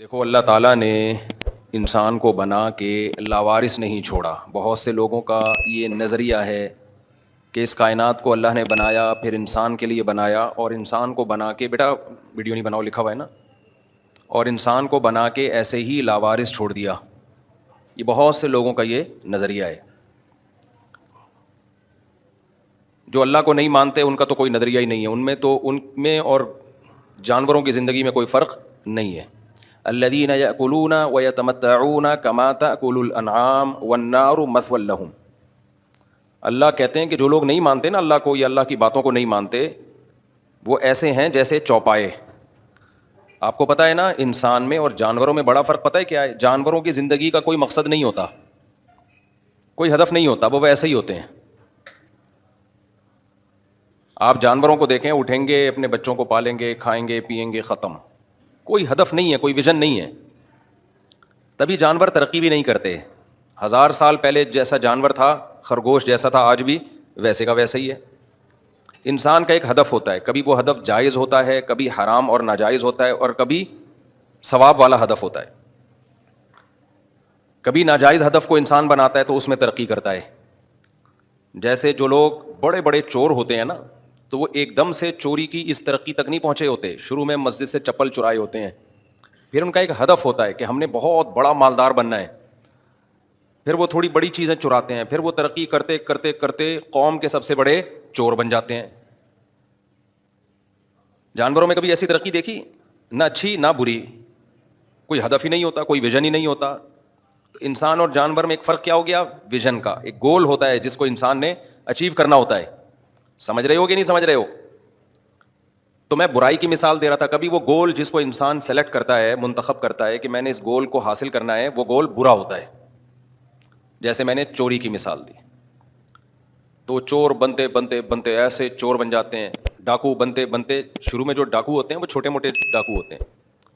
دیکھو اللہ تعالیٰ نے انسان کو بنا کے لاوارث نہیں چھوڑا. بہت سے لوگوں کا یہ نظریہ ہے کہ اس کائنات کو اللہ نے بنایا پھر انسان کے لیے بنایا اور انسان کو بنا کے بیٹا ویڈیو نہیں بناؤ لکھا ہوا ہے نا, اور انسان کو بنا کے ایسے ہی لاوارث چھوڑ دیا. یہ بہت سے لوگوں کا یہ نظریہ ہے. جو اللہ کو نہیں مانتے ان کا تو کوئی نظریہ ہی نہیں ہے. ان میں اور جانوروں کی زندگی میں کوئی فرق نہیں ہے. الذین یأکلون ویتمتعون کما تأکل الانعام والنار مثوی لہم. اللہ کہتے ہیں کہ جو لوگ نہیں مانتے نا اللہ کو یا اللہ کی باتوں کو نہیں مانتے وہ ایسے ہیں جیسے چوپائے. آپ کو پتہ ہے نا انسان میں اور جانوروں میں بڑا فرق پتہ ہے کیا ہے؟ جانوروں کی زندگی کا کوئی مقصد نہیں ہوتا, کوئی ہدف نہیں ہوتا, وہ ایسے ہی ہوتے ہیں. آپ جانوروں کو دیکھیں, اٹھیں گے اپنے بچوں کو پالیں گے کھائیں گے پیئیں گے ختم. کوئی ہدف نہیں ہے, کوئی ویژن نہیں ہے. تبھی جانور ترقی بھی نہیں کرتے. 1000 سال پہلے جیسا جانور تھا خرگوش جیسا تھا آج بھی ویسے کا ویسا ہی ہے. انسان کا ایک ہدف ہوتا ہے, کبھی وہ ہدف جائز ہوتا ہے, کبھی حرام اور ناجائز ہوتا ہے, اور کبھی ثواب والا ہدف ہوتا ہے. کبھی ناجائز ہدف کو انسان بناتا ہے تو اس میں ترقی کرتا ہے. جیسے جو لوگ بڑے بڑے چور ہوتے ہیں نا تو وہ ایک دم سے چوری کی اس ترقی تک نہیں پہنچے ہوتے. شروع میں مسجد سے چپل چرائے ہوتے ہیں, پھر ان کا ایک ہدف ہوتا ہے کہ ہم نے بہت بڑا مالدار بننا ہے, پھر وہ تھوڑی بڑی چیزیں چراتے ہیں, پھر وہ ترقی کرتے کرتے کرتے قوم کے سب سے بڑے چور بن جاتے ہیں. جانوروں میں کبھی ایسی ترقی دیکھی؟ نہ اچھی نہ بری, کوئی ہدف ہی نہیں ہوتا, کوئی ویژن ہی نہیں ہوتا. تو انسان اور جانور میں ایک فرق کیا ہو گیا؟ ویژن کا. ایک گول ہوتا ہے جس کو انسان نے اچیو کرنا ہوتا ہے. سمجھ رہے ہو کہ نہیں سمجھ رہے ہو؟ تو میں برائی کی مثال دے رہا تھا. کبھی وہ گول جس کو انسان سلیکٹ کرتا ہے, منتخب کرتا ہے کہ میں نے اس گول کو حاصل کرنا ہے, وہ گول برا ہوتا ہے. جیسے میں نے چوری کی مثال دی, تو چور بنتے بنتے بنتے ایسے چور بن جاتے ہیں. ڈاکو بنتے بنتے, شروع میں جو ڈاکو ہوتے ہیں وہ چھوٹے موٹے ڈاکو ہوتے ہیں,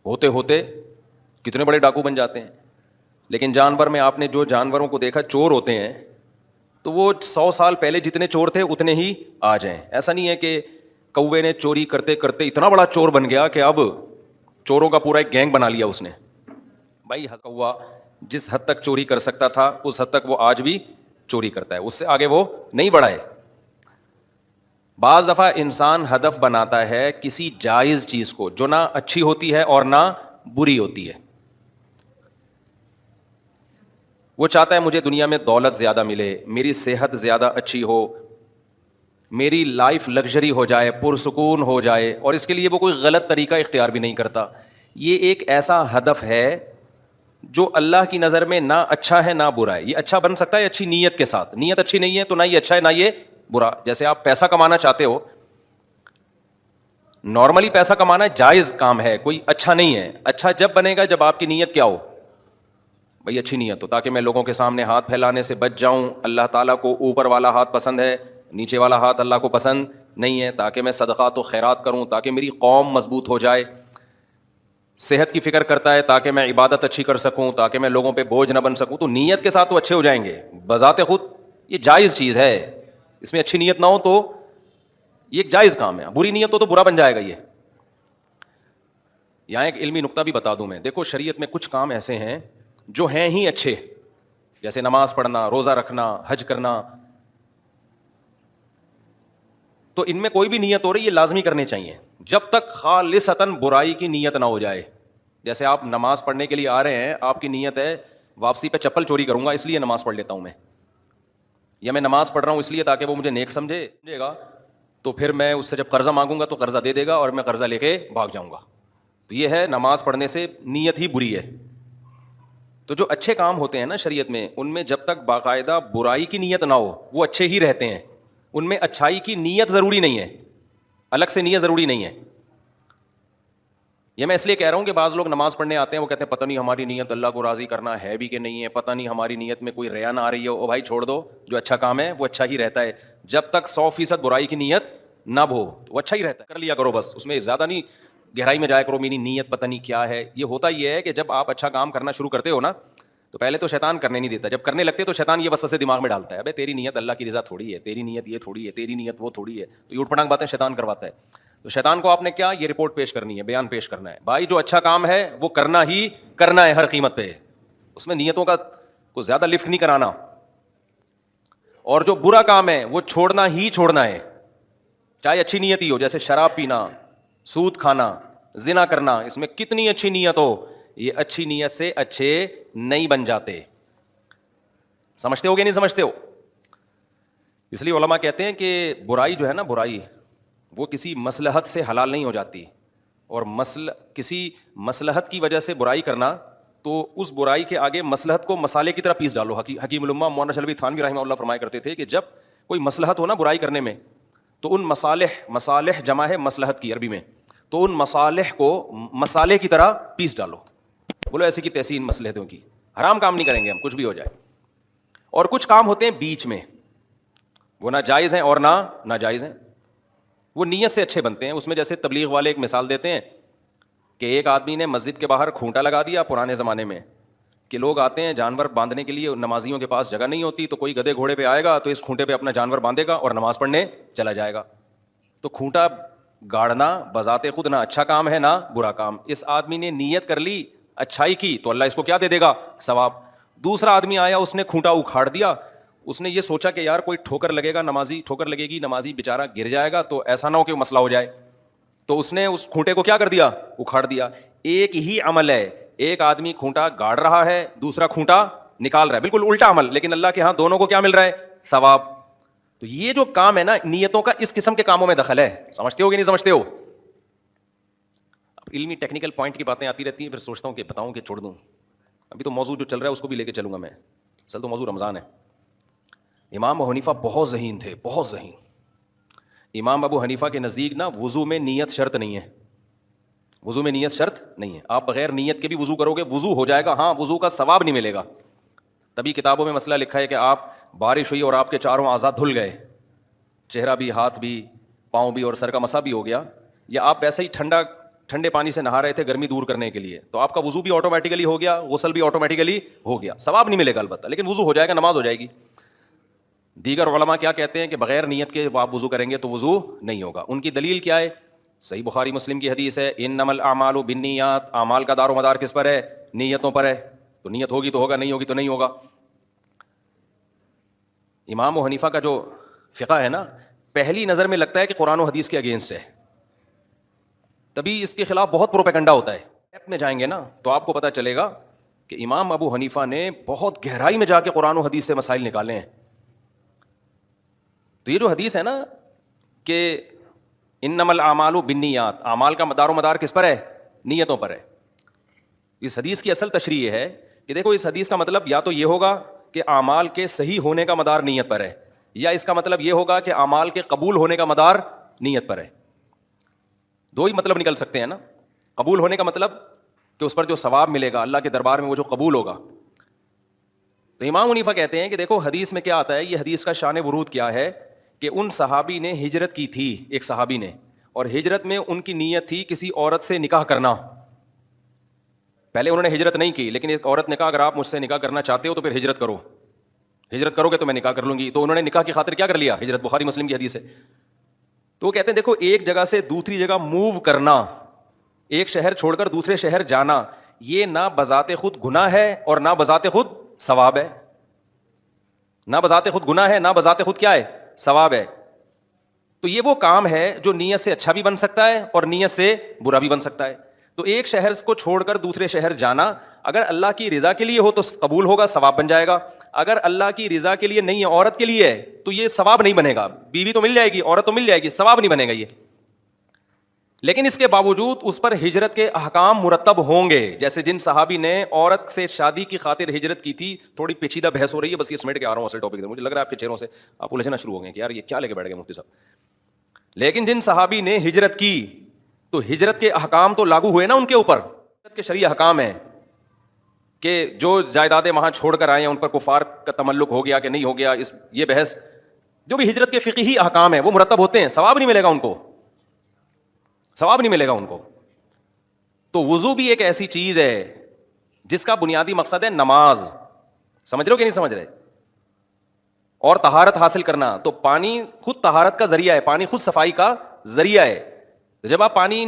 ہوتے ہوتے کتنے بڑے ڈاکو بن جاتے ہیں. لیکن جانور میں آپ نے جو جانوروں کو دیکھا چور ہوتے ہیں تو وہ 100 سال پہلے جتنے چور تھے اتنے ہی آ جائیں. ایسا نہیں ہے کہ کوے نے چوری کرتے کرتے اتنا بڑا چور بن گیا کہ اب چوروں کا پورا ایک گینگ بنا لیا اس نے. بھائی کوا جس حد تک چوری کر سکتا تھا اس حد تک وہ آج بھی چوری کرتا ہے, اس سے آگے وہ نہیں بڑھا ہے. بعض دفعہ انسان ہدف بناتا ہے کسی جائز چیز کو جو نہ اچھی ہوتی ہے اور نہ بری ہوتی ہے. وہ چاہتا ہے مجھے دنیا میں دولت زیادہ ملے, میری صحت زیادہ اچھی ہو, میری لائف لگژری ہو جائے, پرسکون ہو جائے, اور اس کے لیے وہ کوئی غلط طریقہ اختیار بھی نہیں کرتا. یہ ایک ایسا ہدف ہے جو اللہ کی نظر میں نہ اچھا ہے نہ برا ہے. یہ اچھا بن سکتا ہے اچھی نیت کے ساتھ, نیت اچھی نہیں ہے تو نہ یہ اچھا ہے نہ یہ برا. جیسے آپ پیسہ کمانا چاہتے ہو, نارملی پیسہ کمانا جائز کام ہے, کوئی اچھا نہیں ہے. اچھا جب بنے گا جب آپ کی نیت کیا ہو؟ بھائی اچھی نیت ہو, تاکہ میں لوگوں کے سامنے ہاتھ پھیلانے سے بچ جاؤں. اللہ تعالیٰ کو اوپر والا ہاتھ پسند ہے, نیچے والا ہاتھ اللہ کو پسند نہیں ہے. تاکہ میں صدقات و خیرات کروں, تاکہ میری قوم مضبوط ہو جائے. صحت کی فکر کرتا ہے تاکہ میں عبادت اچھی کر سکوں, تاکہ میں لوگوں پہ بوجھ نہ بن سکوں. تو نیت کے ساتھ تو اچھے ہو جائیں گے بذات خود, یہ جائز چیز ہے. اس میں اچھی نیت نہ ہو تو یہ ایک جائز کام ہے. بری نیت ہو تو برا بن جائے گا. یہ یہاں ایک علمی نقطہ بھی بتا دوں میں. دیکھو شریعت میں کچھ کام ایسے ہیں جو ہیں ہی اچھے, جیسے نماز پڑھنا, روزہ رکھنا, حج کرنا. تو ان میں کوئی بھی نیت ہو رہی ہے یہ لازمی کرنے چاہیے جب تک خالصتاً برائی کی نیت نہ ہو جائے. جیسے آپ نماز پڑھنے کے لیے آ رہے ہیں, آپ کی نیت ہے واپسی پہ چپل چوری کروں گا اس لیے نماز پڑھ لیتا ہوں میں, یا میں نماز پڑھ رہا ہوں اس لیے تاکہ وہ مجھے نیک سمجھے گا, تو پھر میں اس سے جب قرضہ مانگوں گا تو قرضہ دے دے گا اور میں قرضہ لے کے بھاگ جاؤں گا. تو یہ ہے نماز پڑھنے سے نیت ہی بری ہے. تو جو اچھے کام ہوتے ہیں نا شریعت میں, ان میں جب تک باقاعدہ برائی کی نیت نہ ہو وہ اچھے ہی رہتے ہیں. ان میں اچھائی کی نیت ضروری نہیں ہے, الگ سے نیت ضروری نہیں ہے. یہ میں اس لیے کہہ رہا ہوں کہ بعض لوگ نماز پڑھنے آتے ہیں, وہ کہتے ہیں پتہ نہیں ہماری نیت اللہ کو راضی کرنا ہے بھی کہ نہیں ہے, پتہ نہیں ہماری نیت میں کوئی ریا نہ آ رہی ہے. او بھائی چھوڑ دو, جو اچھا کام ہے وہ اچھا ہی رہتا ہے. جب تک 100% برائی کی نیت نہ ہو وہ اچھا ہی رہتا ہے. کر لیا کرو بس, اس میں زیادہ نہیں گہرائی میں جایا کرو میری نیت پتہ نہیں کیا ہے. یہ ہوتا یہ ہے کہ جب آپ اچھا کام کرنا شروع کرتے ہو نا تو پہلے تو شیطان کرنے نہیں دیتا, جب کرنے لگتے تو شیطان یہ وسوسے دماغ میں ڈالتا ہے, ابے تیری نیت اللہ کی رضا تھوڑی ہے, تیری نیت یہ تھوڑی ہے, تیری نیت وہ تھوڑی ہے. تو یہ اٹھ پٹانگ باتیں شیطان کرواتا ہے. تو شیطان کو آپ نے کیا یہ رپورٹ پیش کرنی ہے, بیان پیش کرنا ہے, بھائی جو اچھا کام ہے وہ کرنا ہی کرنا ہے ہر قیمت پہ, اس میں نیتوں کا کو زیادہ لفٹ نہیں کرانا, اور جو برا کام ہے وہ چھوڑنا ہی چھوڑنا ہے, چاہے اچھی نیت ہی ہو, جیسے شراب پینا, سود کھانا, زنا کرنا, اس میں کتنی اچھی نیت ہو, یہ اچھی نیت سے اچھے نہیں بن جاتے. سمجھتے ہو کہ نہیں سمجھتے ہو؟ اس لیے علماء کہتے ہیں کہ برائی جو ہے نا, برائی وہ کسی مصلحت سے حلال نہیں ہو جاتی, اور کسی مصلحت کی وجہ سے برائی کرنا تو اس برائی کے آگے مصلحت کو مسالے کی طرح پیس ڈالو. حکیم الامہ مولانا شلبی تھانوی رحمہ اللہ فرمایا کرتے تھے کہ جب کوئی مصلحت ہو نا برائی کرنے میں, تو ان مصالح جمع ہے مصلحت کی عربی میں, تو ان مصالح کو مسالے کی طرح پیس ڈالو. بولو ایسی کی تیسی ان مصلحتوں کی, حرام کام نہیں کریں گے ہم کچھ بھی ہو جائے. اور کچھ کام ہوتے ہیں بیچ میں, وہ نہ جائز ہیں اور نہ ناجائز ہیں, وہ نیت سے اچھے بنتے ہیں. اس میں جیسے تبلیغ والے ایک مثال دیتے ہیں کہ ایک آدمی نے مسجد کے باہر کھونٹا لگا دیا پرانے زمانے میں, کہ لوگ آتے ہیں جانور باندھنے کے لیے, نمازیوں کے پاس جگہ نہیں ہوتی, تو کوئی گدھے گھوڑے پہ آئے گا تو اس کھونٹے پہ اپنا جانور باندھے گا اور نماز پڑھنے چلا جائے گا. تو کھونٹا گاڑنا بذات خود نہ اچھا کام ہے نہ برا کام. اس آدمی نے نیت کر لی اچھائی کی تو اللہ اس کو کیا دے دے گا؟ ثواب. دوسرا آدمی آیا, اس نے کھونٹا اکھاڑ دیا, اس نے یہ سوچا کہ یار کوئی ٹھوکر لگے گا, ٹھوکر لگے گی, نمازی بیچارہ گر جائے گا, تو ایسا نہ ہو کہ مسئلہ ہو جائے, تو اس نے اس کھونٹے کو کیا کر دیا؟ اکھاڑ دیا. ایک ہی عمل ہے, ایک آدمی کھونٹا گاڑ رہا ہے, دوسرا کھونٹا نکال رہا ہے, بالکل الٹا عمل, لیکن اللہ کے ہاں دونوں کو کیا مل رہا ہے؟ ثواب. تو یہ جو کام ہے نا, نیتوں کا اس قسم کے کاموں میں دخل ہے. سمجھتے ہو کہ نہیں سمجھتے ہو؟ اب علمی ٹیکنیکل پوائنٹ کی باتیں آتی رہتی ہیں, پھر سوچتا ہوں کہ بتاؤں کہ چھوڑ دوں. ابھی تو موضوع جو چل رہا ہے اس کو بھی لے کے چلوں گا میں. اصل تو موضوع رمضان ہے. امام ابو حنیفہ بہت ذہین تھے, بہت ذہین. امام ابو حنیفہ کے نزدیک نا وضو میں نیت شرط نہیں ہے, وضو میں نیت شرط نہیں ہے. آپ بغیر نیت کے بھی وضو کرو گے, وضو ہو جائے گا, ہاں وضو کا ثواب نہیں ملے گا. تبھی کتابوں میں مسئلہ لکھا ہے کہ آپ بارش ہوئی اور آپ کے چاروں اعضاء دھل گئے, چہرہ بھی, ہاتھ بھی, پاؤں بھی, اور سر کا مسا بھی ہو گیا, یا آپ ویسے ہی ٹھنڈے پانی سے نہا رہے تھے گرمی دور کرنے کے لیے, تو آپ کا وضو بھی آٹومیٹیکلی ہو گیا, غسل بھی آٹومیٹیکلی ہو گیا. ثواب نہیں ملے گا البتہ, لیکن وضو ہو جائے گا, نماز ہو جائے گی. دیگر علماء کیا کہتے ہیں کہ بغیر نیت کے آپ وضو کریں گے تو وضو نہیں ہوگا. ان کی دلیل کیا ہے؟ صحیح بخاری مسلم کی حدیث ہے, انما الاعمال بالنیات, اعمال کا دار و مدار کس پر ہے؟ نیتوں پر ہے. تو نیت ہوگی تو ہوگا, نہیں ہوگی تو نہیں ہوگا. امام ابو حنیفہ کا جو فقہ ہے نا, پہلی نظر میں لگتا ہے کہ قرآن و حدیث کے اگینسٹ ہے, تبھی اس کے خلاف بہت پروپیگنڈا ہوتا ہے. ایپ میں جائیں گے نا تو آپ کو پتہ چلے گا کہ امام ابو حنیفہ نے بہت گہرائی میں جا کے قرآن و حدیث سے مسائل نکالے ہیں. تو یہ جو حدیث ہے نا کہ انما الاعمال بالنیات, اعمال کا دار و مدار کس پر ہے؟ نیتوں پر ہے. اس حدیث کی اصل تشریح یہ ہے کہ دیکھو, اس حدیث کا مطلب یا تو یہ ہوگا کہ اعمال کے صحیح ہونے کا مدار نیت پر ہے, یا اس کا مطلب یہ ہوگا کہ اعمال کے قبول ہونے کا مدار نیت پر ہے. دو ہی مطلب نکل سکتے ہیں نا. قبول ہونے کا مطلب کہ اس پر جو ثواب ملے گا اللہ کے دربار میں وہ جو قبول ہوگا. تو امام حنیفہ کہتے ہیں کہ دیکھو حدیث میں کیا آتا ہے, یہ حدیث کا شان ورود کیا ہے کہ ان صحابی نے ہجرت کی تھی, ایک صحابی نے, اور ہجرت میں ان کی نیت تھی کسی عورت سے نکاح کرنا. پہلے انہوں نے ہجرت نہیں کی, لیکن ایک عورت نے کہا اگر آپ مجھ سے نکاح کرنا چاہتے ہو تو پھر ہجرت کرو, ہجرت کرو گے تو میں نکاح کر لوں گی. تو انہوں نے نکاح کی خاطر کیا کر لیا؟ ہجرت. بخاری مسلم کی حدیث ہے. تو وہ کہتے ہیں دیکھو, ایک جگہ سے دوسری جگہ موو کرنا, ایک شہر چھوڑ کر دوسرے شہر جانا, یہ نہ بذات خود گناہ ہے اور نہ بذات خود ثواب ہے. نہ بذات خود گناہ ہے, نہ بذات خود کیا ہے؟ ثواب ہے. تو یہ وہ کام ہے جو نیت سے اچھا بھی بن سکتا ہے اور نیت سے برا بھی بن سکتا ہے. تو ایک شہر کو چھوڑ کر دوسرے شہر جانا اگر اللہ کی رضا کے لیے ہو تو قبول ہوگا, ثواب بن جائے گا. اگر اللہ کی رضا کے لیے نہیں ہے, عورت کے لیے ہے, تو یہ ثواب نہیں بنے گا. بیوی تو مل جائے گی, عورت تو مل جائے گی, ثواب نہیں بنے گا یہ. لیکن اس کے باوجود اس پر ہجرت کے احکام مرتب ہوں گے. جیسے جن صحابی نے عورت سے شادی کی خاطر ہجرت کی تھی, تھوڑی پیچیدہ بحث ہو رہی ہے, بس یہ سمیٹ کے آ رہا ہوں اصل ٹاپک سے. مجھے لگ رہا ہے آپ کے چہروں سے آپ الجھنا شروع ہو گئے کہ یار یہ کیا لے کے بیٹھ گئے مفتی صاحب. لیکن جن صحابی نے ہجرت کی تو ہجرت کے احکام تو لاگو ہوئے نا ان کے اوپر. ہجرت کے شرعی احکام ہیں کہ جو جائیدادیں وہاں چھوڑ کر آئے ہیں ان پر کفار کا تملک ہو گیا کہ نہیں ہو گیا, یہ بحث. جو بھی ہجرت کے فقہی احکام ہیں وہ مرتب ہوتے ہیں, ثواب نہیں ملے گا ان کو, ثواب نہیں ملے گا ان کو. تو وضو بھی ایک ایسی چیز ہے جس کا بنیادی مقصد ہے نماز. سمجھ رہے ہو کہ نہیں سمجھ رہے؟ اور طہارت حاصل کرنا. تو پانی خود طہارت کا ذریعہ ہے, پانی خود صفائی کا ذریعہ ہے. جب آپ پانی